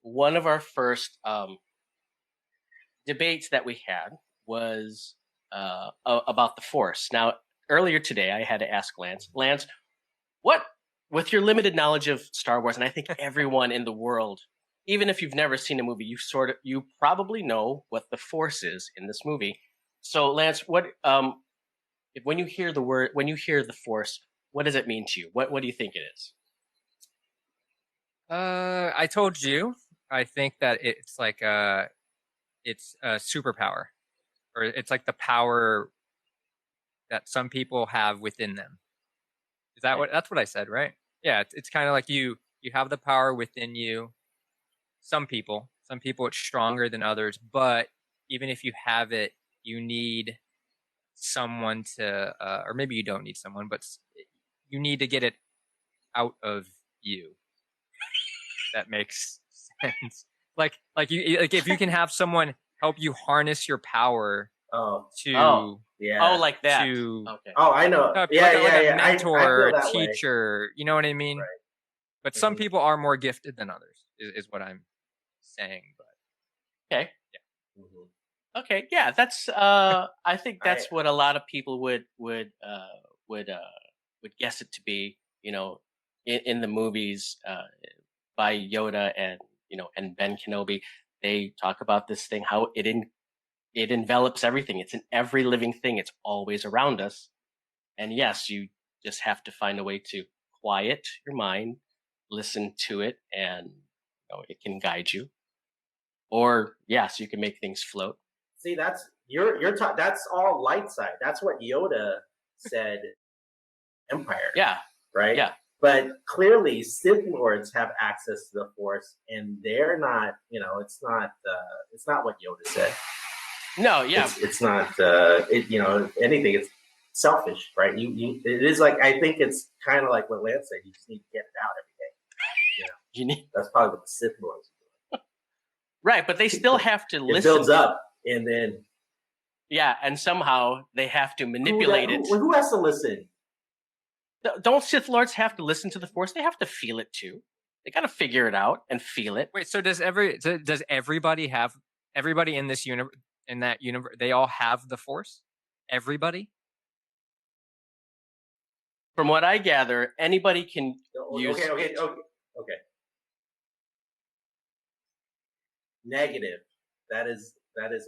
one of our first debates that we had was about the Force. Now, earlier today, I had to ask Lance. Lance, what, with your limited knowledge of Star Wars, and I think everyone in the world, even if you've never seen a movie, you probably know what the Force is in this movie. So, Lance, when you hear the Force, what does it mean to you? What do you think it is? I told you. I think that it's a superpower, or it's like the power that some people have within them. Is that that's what I said, right? Yeah, it's kind of like you have the power within you. Some people it's stronger than others, but even if you have it, you need someone to, or maybe you don't need someone, but you need to get it out of you. That makes sense. Like if you can have someone help you harness your power Yeah. Like that. Okay. I know. Like a mentor, a teacher. You know what I mean? Right. But some people are more gifted than others, is what I'm saying. But okay. Yeah. Mm-hmm. Okay. Yeah. That's. I think that's what a lot of people would guess it to be. In the movies by Yoda and Ben Kenobi, they talk about this thing, how it envelops everything. It's in every living thing. It's always around us. And yes, you just have to find a way to quiet your mind, listen to it, and it can guide you. Or yes, you can make things float. See, that's that's all light side. That's what Yoda said. Empire. Yeah. Right. Yeah. But clearly, Sith Lords have access to the Force, and they're not. It's not what Yoda said. No, yeah, it's not. If anything, it's selfish, right? It is like, I think it's kind of like what Lance said. You just need to get it out every day. That's probably what the Sith Lords are doing. Right, but they still have to listen. It builds up, and then and somehow they have to manipulate it. Who has to listen? Don't Sith Lords have to listen to the Force? They have to feel it too. They got to figure it out and feel it. Wait, so does everybody in this universe, in that universe, they all have the Force? Everybody? From what I gather, anybody can use. Okay. Negative. That is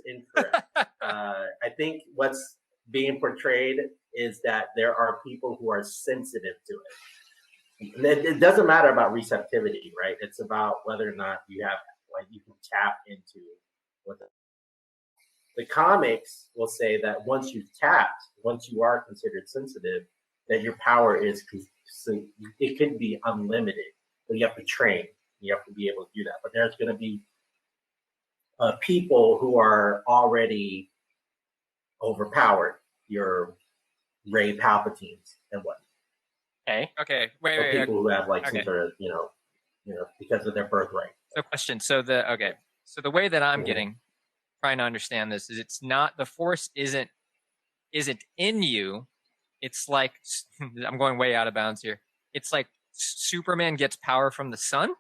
incorrect. I think what's being portrayed is that there are people who are sensitive to it. It doesn't matter about receptivity, right? It's about whether or not you can tap into what the comics will say, that once you are considered sensitive, that your power is, so it could be unlimited, but you have to train. You have to be able to do that. But there's going to be people who are already overpowered. Your Ray Palpatines and what? Okay. Wait. People who have some sort of, because of their birthright. So, question. So the way that I'm trying to understand this is, it's not, the Force isn't in you. It's like, I'm going way out of bounds here. It's like Superman gets power from the sun,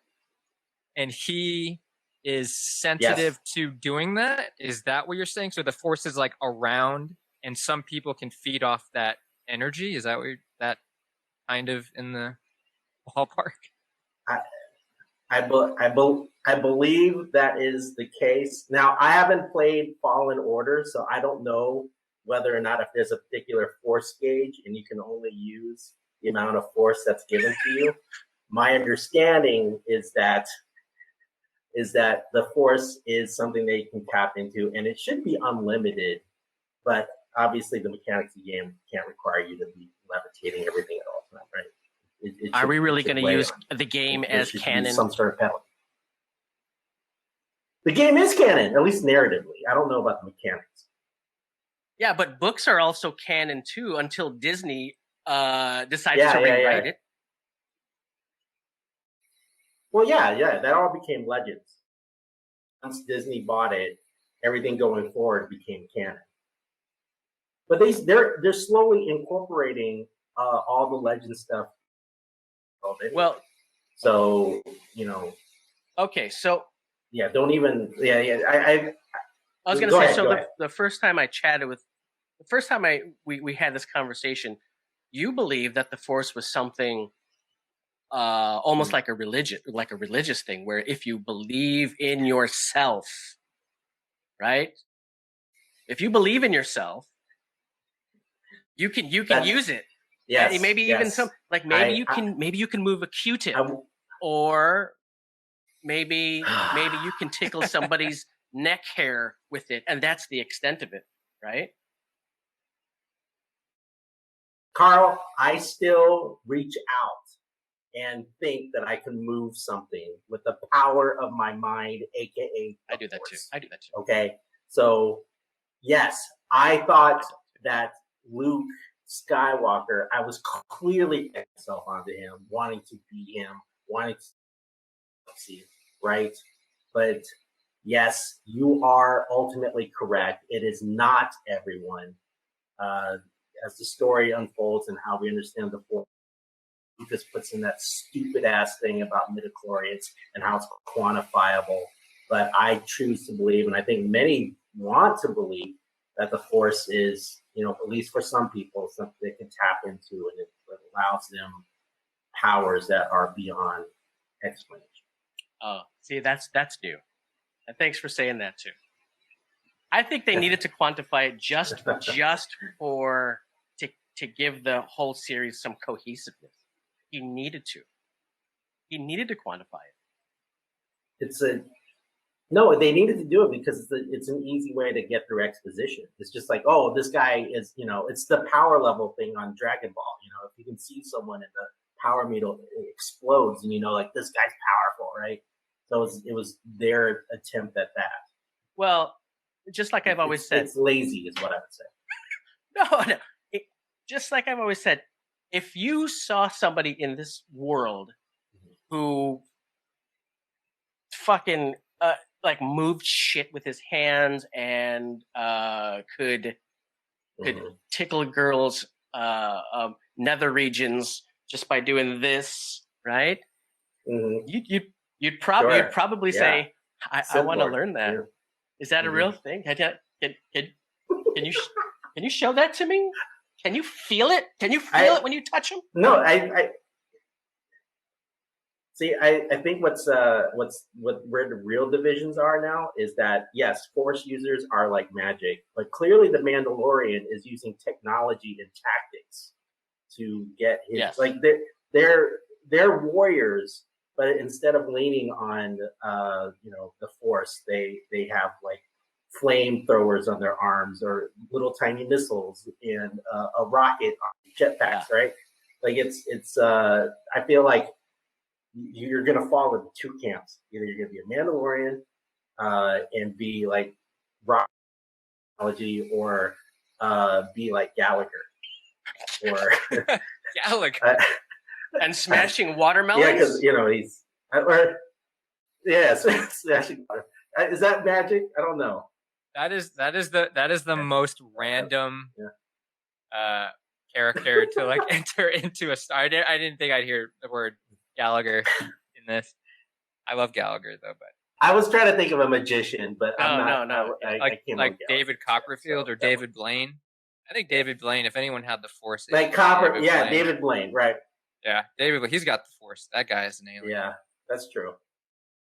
and he is sensitive to doing that. Is that what you're saying? So the Force is like around, and some people can feed off that energy. Is that that kind of in the ballpark? I believe that is the case. Now, I haven't played Fallen Order, so I don't know whether or not, if there's a particular Force gauge and you can only use the amount of Force that's given to you. My understanding is that the Force is something that you can tap into, and it should be unlimited, but obviously the mechanics of the game can't require you to be levitating everything at all time, right? Are we really going to use the game as canon? Some sort of penalty. The game is canon, at least narratively. I don't know about the mechanics. Yeah, but books are also canon too, until Disney decides to rewrite it. Well, that all became legends. Once Disney bought it, everything going forward became canon. But they're slowly incorporating all the legend stuff. Well, so Okay, so Yeah, don't even. Yeah, yeah. I was going to say, so the first time I chatted with, the first time we had this conversation, you believe that the Force was something almost like a religious thing, where if you believe in yourself, right? If you believe in yourself, you can use it. Yes, and maybe even some like maybe you can move a Q-tip, or maybe you can tickle somebody's neck hair with it, and that's the extent of it, right? Carl, I still reach out and think that I can move something with the power of my mind, aka I do that too. Okay, so yes, I thought that Luke Skywalker, I was clearly getting myself onto him, wanting to be him, wanting to see it, right? But yes, you are ultimately correct. It is not everyone. As the story unfolds and how we understand the Force, Lucas puts in that stupid ass thing about midi-chlorians and how it's quantifiable. But I choose to believe, and I think many want to believe, that the Force is, at least for some people, something they can tap into, and it allows them powers that are beyond explanation. Oh, see, that's new. And thanks for saying that too. I think they needed to quantify it just for to give the whole series some cohesiveness. He needed to quantify it. No, they needed to do it because it's an easy way to get through exposition. It's just like, oh, this guy is, it's the power level thing on Dragon Ball. If you can see someone and the power meter explodes, and like, this guy's powerful, right? So it was their attempt at that. Well, just like I've always said, it's lazy, is what I would say. No. Just like I've always said, if you saw somebody in this world who fucking like moved shit with his hands and could tickle girls' nether regions just by doing this, right? Mm-hmm. You'd probably say, I want to learn that. Yeah. Is that a real thing? Can you show that to me? Can you feel it? Can you feel it when you touch them? No, I see. I think where the real divisions are now is that, yes, Force users are like magic, but clearly the Mandalorian is using technology and tactics to get his like they're warriors, but instead of leaning on the Force, they have like flamethrowers on their arms, or little tiny missiles, and a rocket, jetpacks, right? Like it's I feel like you're gonna fall into two camps. Either you're gonna be a Mandalorian and be like rock technology, or be like Gallagher, or Gallagher and smashing watermelons. Yeah, because he's smashing water. Is that magic? I don't know. That is the most random character to like enter into a star. I didn't think I'd hear the word Gallagher in this. I love Gallagher though, but I was trying to think of a magician, but no. I can't like David Copperfield or David Blaine. I think David Blaine, if anyone had the Force, like David Blaine, right? Yeah, David Blaine. He's got the Force. That guy is an alien. Yeah, that's true.